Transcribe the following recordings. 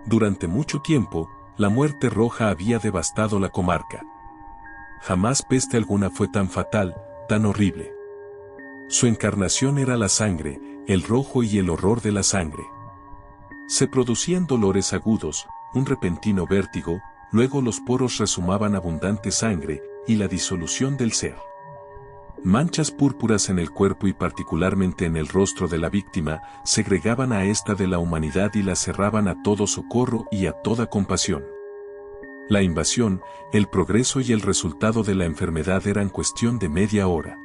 Durante mucho tiempo, la muerte roja había devastado la comarca. Jamás peste alguna fue tan fatal, tan horrible. Su encarnación era la sangre, el rojo y el horror de la sangre. Se producían dolores agudos, un repentino vértigo, luego los poros resumaban abundante sangre, y la disolución del ser. Manchas púrpuras en el cuerpo y particularmente en el rostro de la víctima, segregaban a ésta de la humanidad y la cerraban a todo socorro y a toda compasión. La invasión, el progreso y el resultado de la enfermedad eran cuestión de media hora.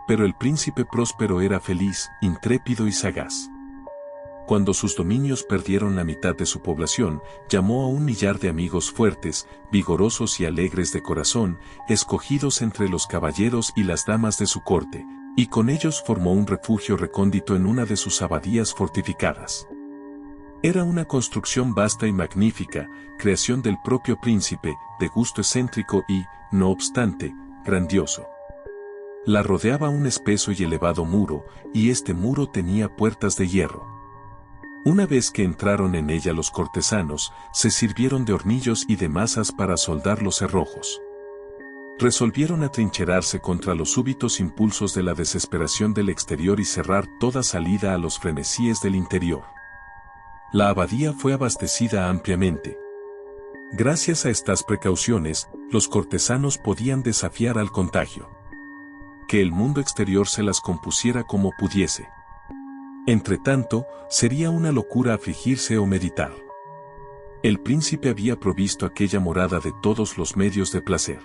Pero el príncipe próspero era feliz, intrépido y sagaz. Cuando sus dominios perdieron la mitad de su población, llamó a 1 millar de amigos fuertes, vigorosos y alegres de corazón, escogidos entre los caballeros y las damas de su corte, y con ellos formó un refugio recóndito en una de sus abadías fortificadas. Era una construcción vasta y magnífica, creación del propio príncipe, de gusto excéntrico y, no obstante, grandioso. La rodeaba un espeso y elevado muro, y este muro tenía puertas de hierro. Una vez que entraron en ella los cortesanos, se sirvieron de hornillos y de masas para soldar los cerrojos. Resolvieron atrincherarse contra los súbitos impulsos de la desesperación del exterior y cerrar toda salida a los frenesíes del interior. La abadía fue abastecida ampliamente. Gracias a estas precauciones, los cortesanos podían desafiar al contagio. Que el mundo exterior se las compusiera como pudiese. Entretanto, sería una locura afligirse o meditar. El príncipe había provisto aquella morada de todos los medios de placer.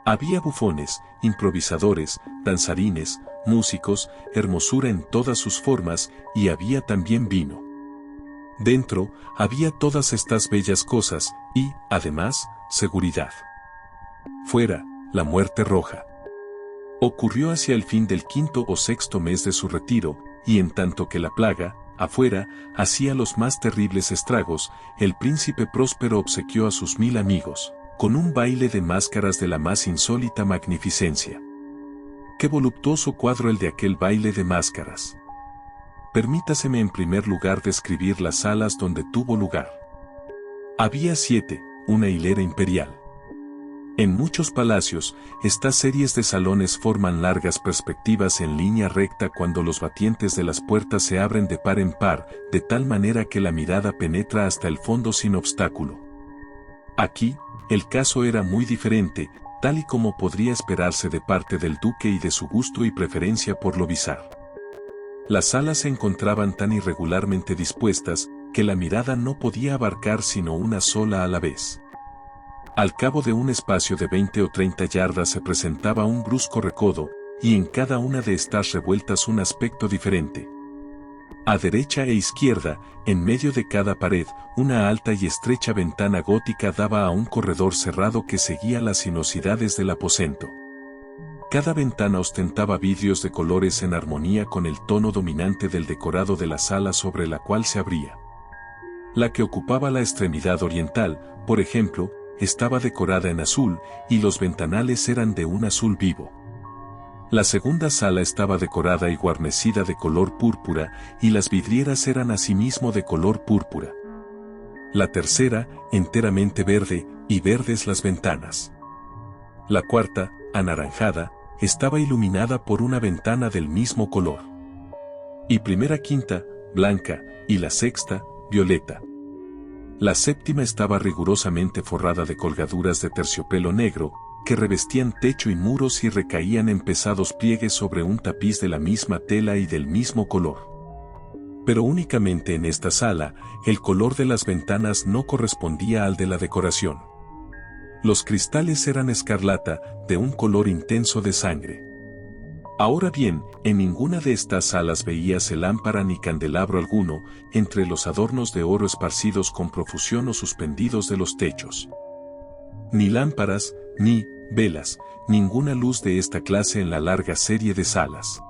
Había bufones, improvisadores, danzarines, músicos, hermosura en todas sus formas, y había también vino. Dentro, había todas estas bellas cosas, y, además, seguridad. Fuera, la muerte roja. Ocurrió hacia el fin del 5º o 6º mes de su retiro, y en tanto que la plaga, afuera, hacía los más terribles estragos, el príncipe próspero obsequió a sus 1000 amigos, con un baile de máscaras de la más insólita magnificencia. Qué voluptuoso cuadro el de aquel baile de máscaras. Permítaseme en primer lugar describir las salas donde tuvo lugar. Había 7, una hilera imperial. En muchos palacios, estas series de salones forman largas perspectivas en línea recta cuando los batientes de las puertas se abren de par en par, de tal manera que la mirada penetra hasta el fondo sin obstáculo. Aquí, el caso era muy diferente, tal y como podría esperarse de parte del duque y de su gusto y preferencia por lo bizarro. Las salas se encontraban tan irregularmente dispuestas, que la mirada no podía abarcar sino una sola a la vez. Al cabo de un espacio de 20 o 30 yardas se presentaba un brusco recodo, y en cada una de estas revueltas un aspecto diferente. A derecha e izquierda, en medio de cada pared, una alta y estrecha ventana gótica daba a un corredor cerrado que seguía las sinuosidades del aposento. Cada ventana ostentaba vidrios de colores en armonía con el tono dominante del decorado de la sala sobre la cual se abría. La que ocupaba la extremidad oriental, por ejemplo, estaba decorada en azul, y los ventanales eran de un azul vivo. La segunda sala estaba decorada y guarnecida de color púrpura, y las vidrieras eran asimismo de color púrpura. La tercera, enteramente verde, y verdes las ventanas. La cuarta, anaranjada, estaba iluminada por una ventana del mismo color. Y primera quinta, blanca, y la sexta, violeta. La séptima estaba rigurosamente forrada de colgaduras de terciopelo negro, que revestían techo y muros y recaían en pesados pliegues sobre un tapiz de la misma tela y del mismo color. Pero únicamente en esta sala, el color de las ventanas no correspondía al de la decoración. Los cristales eran escarlata, de un color intenso de sangre. Ahora bien, en ninguna de estas salas veíase lámpara ni candelabro alguno, entre los adornos de oro esparcidos con profusión o suspendidos de los techos. Ni lámparas, ni velas, ninguna luz de esta clase en la larga serie de salas.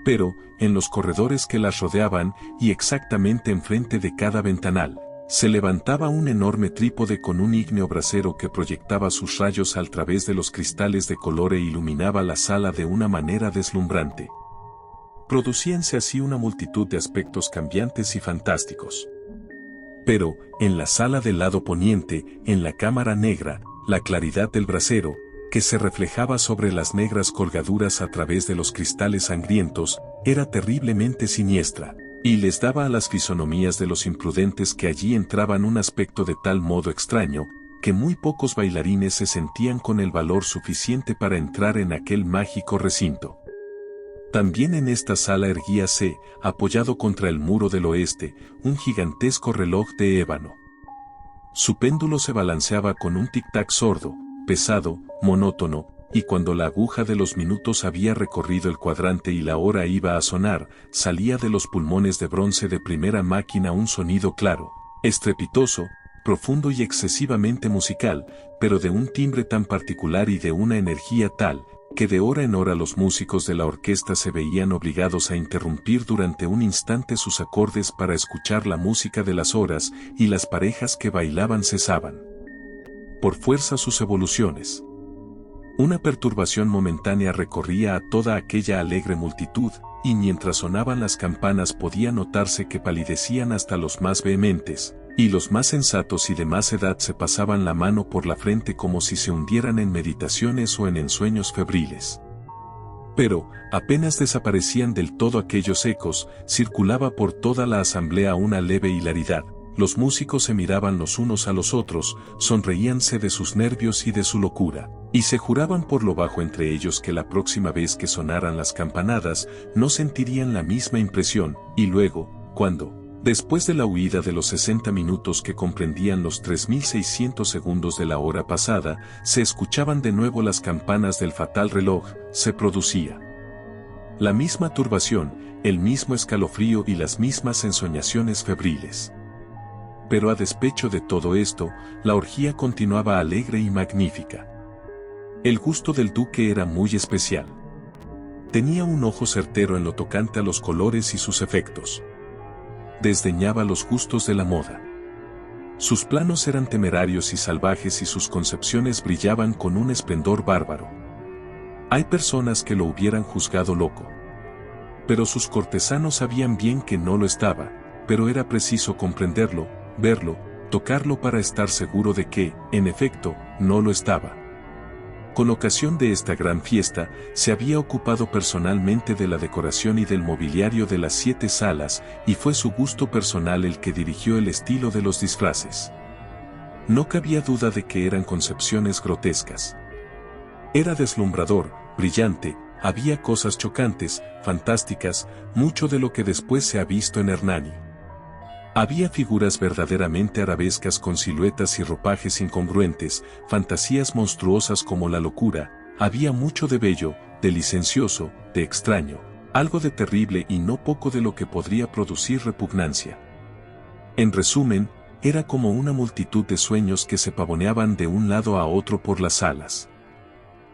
Pero, en los corredores que las rodeaban, y exactamente enfrente de cada ventanal, se levantaba un enorme trípode con un ígneo brasero que proyectaba sus rayos al través de los cristales de color e iluminaba la sala de una manera deslumbrante. Producíanse así una multitud de aspectos cambiantes y fantásticos. Pero, en la sala del lado poniente, en la cámara negra, la claridad del brasero, que se reflejaba sobre las negras colgaduras a través de los cristales sangrientos, era terriblemente siniestra, y les daba a las fisonomías de los imprudentes que allí entraban un aspecto de tal modo extraño, que muy pocos bailarines se sentían con el valor suficiente para entrar en aquel mágico recinto. También en esta sala erguíase, apoyado contra el muro del oeste, un gigantesco reloj de ébano. Su péndulo se balanceaba con un tic-tac sordo, pesado, monótono, y cuando la aguja de los minutos había recorrido el cuadrante y la hora iba a sonar, salía de los pulmones de bronce de primera máquina un sonido claro, estrepitoso, profundo y excesivamente musical, pero de un timbre tan particular y de una energía tal, que de hora en hora los músicos de la orquesta se veían obligados a interrumpir durante un instante sus acordes para escuchar la música de las horas, y las parejas que bailaban cesaban por fuerza sus evoluciones. Una perturbación momentánea recorría a toda aquella alegre multitud, y mientras sonaban las campanas podía notarse que palidecían hasta los más vehementes, y los más sensatos y de más edad se pasaban la mano por la frente como si se hundieran en meditaciones o en ensueños febriles. Pero, apenas desaparecían del todo aquellos ecos, circulaba por toda la asamblea una leve hilaridad. Los músicos se miraban los unos a los otros, sonreíanse de sus nervios y de su locura, y se juraban por lo bajo entre ellos que la próxima vez que sonaran las campanadas, no sentirían la misma impresión, y luego, cuando, después de la huida de los 60 minutos que comprendían los 3600 segundos de la hora pasada, se escuchaban de nuevo las campanas del fatal reloj, se producía la misma turbación, el mismo escalofrío y las mismas ensoñaciones febriles. Pero a despecho de todo esto, la orgía continuaba alegre y magnífica. El gusto del duque era muy especial. Tenía un ojo certero en lo tocante a los colores y sus efectos. Desdeñaba los gustos de la moda. Sus planos eran temerarios y salvajes y sus concepciones brillaban con un esplendor bárbaro. Hay personas que lo hubieran juzgado loco. Pero sus cortesanos sabían bien que no lo estaba, pero era preciso comprenderlo, verlo, tocarlo para estar seguro de que, en efecto, no lo estaba. Con ocasión de esta gran fiesta, se había ocupado personalmente de la decoración y del mobiliario de las 7 salas, y fue su gusto personal el que dirigió el estilo de los disfraces. No cabía duda de que eran concepciones grotescas. Era deslumbrador, brillante, había cosas chocantes, fantásticas, mucho de lo que después se ha visto en Hernani. Había figuras verdaderamente arabescas con siluetas y ropajes incongruentes, fantasías monstruosas como la locura, había mucho de bello, de licencioso, de extraño, algo de terrible y no poco de lo que podría producir repugnancia. En resumen, era como una multitud de sueños que se pavoneaban de un lado a otro por las salas.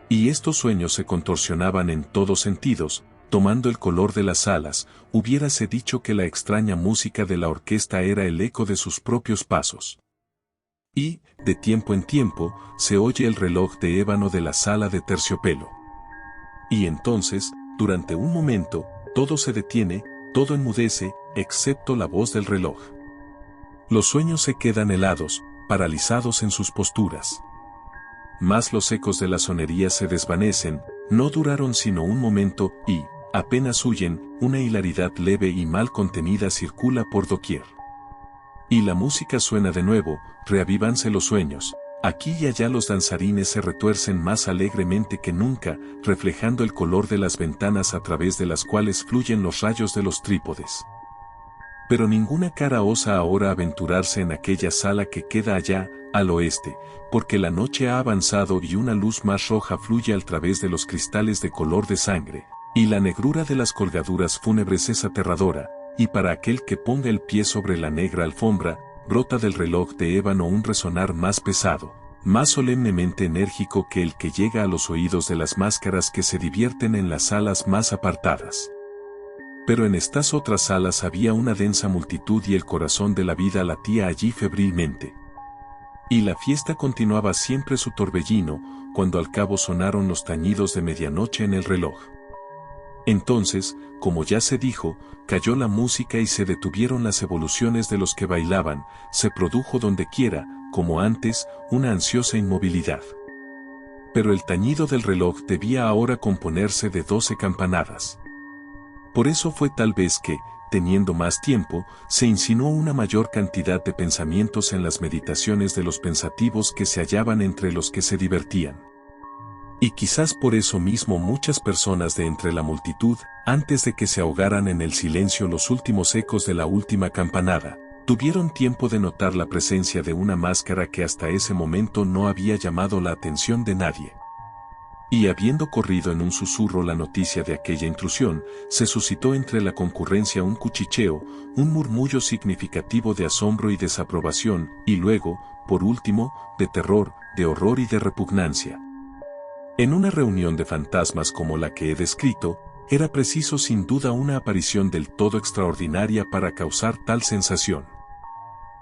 Y estos sueños se contorsionaban en todos sentidos, tomando el color de las alas, hubiérase dicho que la extraña música de la orquesta era el eco de sus propios pasos. Y, de tiempo en tiempo, se oye el reloj de ébano de la sala de terciopelo. Y entonces, durante un momento, todo se detiene, todo enmudece, excepto la voz del reloj. Los sueños se quedan helados, paralizados en sus posturas. Mas los ecos de la sonería se desvanecen, no duraron sino un momento, y, apenas huyen, una hilaridad leve y mal contenida circula por doquier. Y la música suena de nuevo, reavívanse los sueños, aquí y allá los danzarines se retuercen más alegremente que nunca, reflejando el color de las ventanas a través de las cuales fluyen los rayos de los trípodes. Pero ninguna cara osa ahora aventurarse en aquella sala que queda allá, al oeste, porque la noche ha avanzado y una luz más roja fluye al través de los cristales de color de sangre, y la negrura de las colgaduras fúnebres es aterradora, y para aquel que ponga el pie sobre la negra alfombra, brota del reloj de ébano un resonar más pesado, más solemnemente enérgico que el que llega a los oídos de las máscaras que se divierten en las salas más apartadas. Pero en estas otras salas había una densa multitud y el corazón de la vida latía allí febrilmente. Y la fiesta continuaba siempre su torbellino, cuando al cabo sonaron los tañidos de medianoche en el reloj. Entonces, como ya se dijo, cayó la música y se detuvieron las evoluciones de los que bailaban, se produjo donde quiera, como antes, una ansiosa inmovilidad. Pero el tañido del reloj debía ahora componerse de 12 campanadas. Por eso fue tal vez que, teniendo más tiempo, se insinuó una mayor cantidad de pensamientos en las meditaciones de los pensativos que se hallaban entre los que se divertían. Y quizás por eso mismo muchas personas de entre la multitud, antes de que se ahogaran en el silencio los últimos ecos de la última campanada, tuvieron tiempo de notar la presencia de una máscara que hasta ese momento no había llamado la atención de nadie. Y habiendo corrido en un susurro la noticia de aquella intrusión, se suscitó entre la concurrencia un cuchicheo, un murmullo significativo de asombro y desaprobación, y luego, por último, de terror, de horror y de repugnancia. En una reunión de fantasmas como la que he descrito, era preciso sin duda una aparición del todo extraordinaria para causar tal sensación.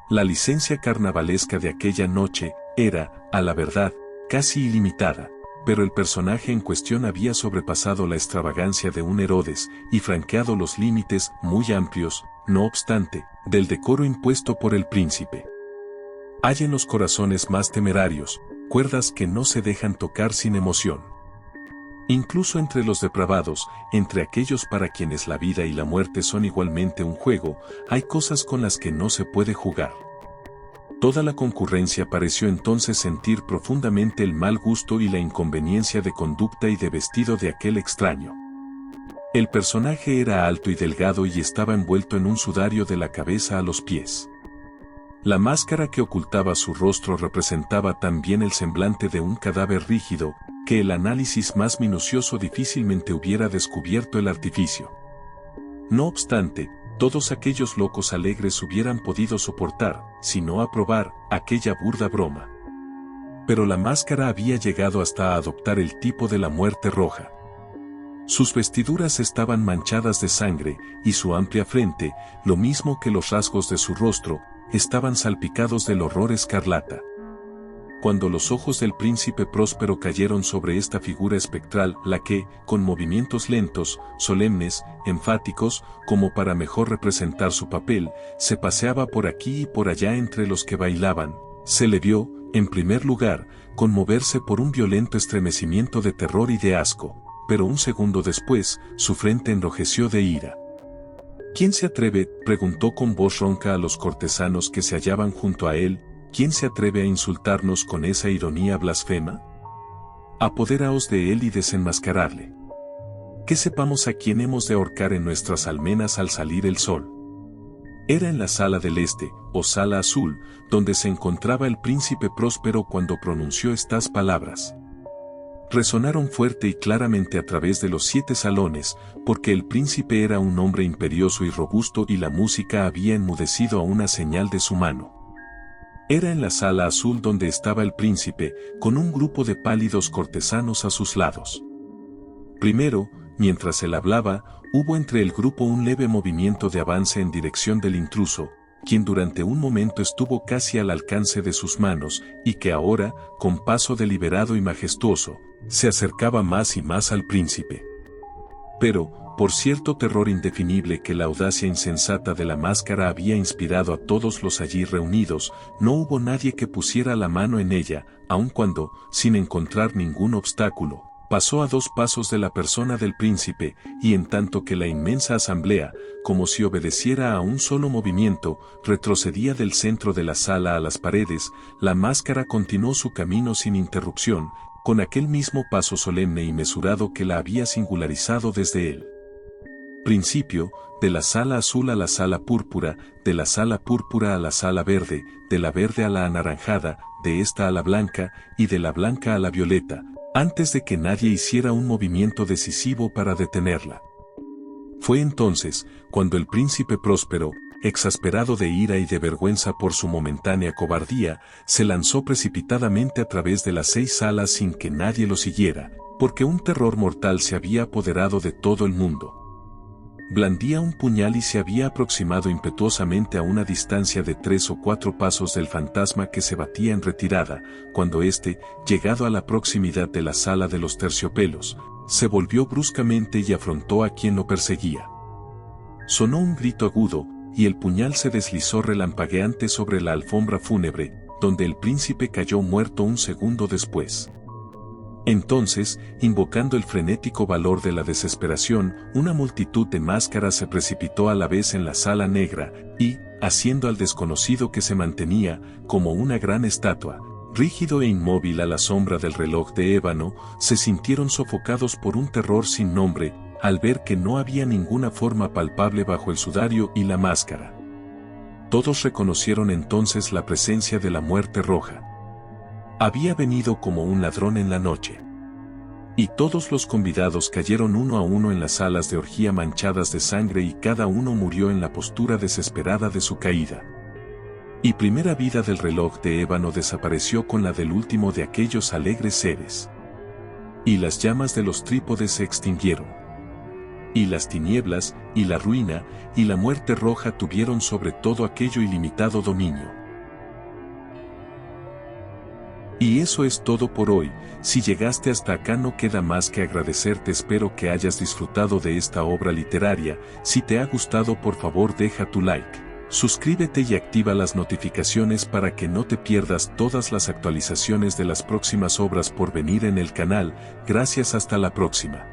La licencia carnavalesca de aquella noche era, a la verdad, casi ilimitada, pero el personaje en cuestión había sobrepasado la extravagancia de un Herodes y franqueado los límites muy amplios, no obstante, del decoro impuesto por el príncipe. Hay en los corazones más temerarios, cuerdas que no se dejan tocar sin emoción. Incluso entre los depravados, entre aquellos para quienes la vida y la muerte son igualmente un juego, hay cosas con las que no se puede jugar. Toda la concurrencia pareció entonces sentir profundamente el mal gusto y la inconveniencia de conducta y de vestido de aquel extraño. El personaje era alto y delgado y estaba envuelto en un sudario de la cabeza a los pies. La máscara que ocultaba su rostro representaba también el semblante de un cadáver rígido, que el análisis más minucioso difícilmente hubiera descubierto el artificio. No obstante, todos aquellos locos alegres hubieran podido soportar, si no aprobar, aquella burda broma. Pero la máscara había llegado hasta a adoptar el tipo de la muerte roja. Sus vestiduras estaban manchadas de sangre, y su amplia frente, lo mismo que los rasgos de su rostro, estaban salpicados del horror escarlata. Cuando los ojos del príncipe Próspero cayeron sobre esta figura espectral, la que, con movimientos lentos, solemnes, enfáticos, como para mejor representar su papel, se paseaba por aquí y por allá entre los que bailaban, se le vio, en primer lugar, conmoverse por un violento estremecimiento de terror y de asco, pero un segundo después, su frente enrojeció de ira. ¿Quién se atreve?, preguntó con voz ronca a los cortesanos que se hallaban junto a él. ¿Quién se atreve a insultarnos con esa ironía blasfema? Apoderaos de él y desenmascararle. Que sepamos a quién hemos de ahorcar en nuestras almenas al salir el sol. Era en la sala del este, o sala azul, donde se encontraba el príncipe Próspero cuando pronunció estas palabras. Resonaron fuerte y claramente a través de los 7 salones, porque el príncipe era un hombre imperioso y robusto y la música había enmudecido a una señal de su mano. Era en la sala azul donde estaba el príncipe, con un grupo de pálidos cortesanos a sus lados. Primero, mientras él hablaba, hubo entre el grupo un leve movimiento de avance en dirección del intruso, quien durante un momento estuvo casi al alcance de sus manos, y que ahora, con paso deliberado y majestuoso, se acercaba más y más al príncipe. Pero, por cierto terror indefinible que la audacia insensata de la máscara había inspirado a todos los allí reunidos, no hubo nadie que pusiera la mano en ella, aun cuando, sin encontrar ningún obstáculo, pasó a 2 pasos de la persona del príncipe, y en tanto que la inmensa asamblea, como si obedeciera a un solo movimiento, retrocedía del centro de la sala a las paredes, la máscara continuó su camino sin interrupción, con aquel mismo paso solemne y mesurado que la había singularizado desde el principio, de la sala azul a la sala púrpura, de la sala púrpura a la sala verde, de la verde a la anaranjada, de esta a la blanca, y de la blanca a la violeta, antes de que nadie hiciera un movimiento decisivo para detenerla. Fue entonces, cuando el príncipe Próspero, exasperado de ira y de vergüenza por su momentánea cobardía, se lanzó precipitadamente a través de las 6 salas sin que nadie lo siguiera, porque un terror mortal se había apoderado de todo el mundo. Blandía un puñal y se había aproximado impetuosamente a una distancia de 3 o 4 pasos del fantasma que se batía en retirada, cuando éste, llegado a la proximidad de la sala de los terciopelos, se volvió bruscamente y afrontó a quien lo perseguía. Sonó un grito agudo, y el puñal se deslizó relampagueante sobre la alfombra fúnebre, donde el príncipe cayó muerto un segundo después. Entonces, invocando el frenético valor de la desesperación, una multitud de máscaras se precipitó a la vez en la sala negra, y, haciendo al desconocido que se mantenía, como una gran estatua, rígido e inmóvil a la sombra del reloj de ébano, se sintieron sofocados por un terror sin nombre, al ver que no había ninguna forma palpable bajo el sudario y la máscara. Todos reconocieron entonces la presencia de la muerte roja. Había venido como un ladrón en la noche. Y todos los convidados cayeron uno a uno en las salas de orgía manchadas de sangre y cada uno murió en la postura desesperada de su caída. Y primera vida del reloj de ébano desapareció con la del último de aquellos alegres seres. Y las llamas de los trípodes se extinguieron. Y las tinieblas, y la ruina, y la muerte roja tuvieron sobre todo aquello ilimitado dominio. Y eso es todo por hoy. Si llegaste hasta acá no queda más que agradecerte. Espero que hayas disfrutado de esta obra literaria. Si te ha gustado, por favor deja tu like, suscríbete y activa las notificaciones para que no te pierdas todas las actualizaciones de las próximas obras por venir en el canal. Gracias, hasta la próxima.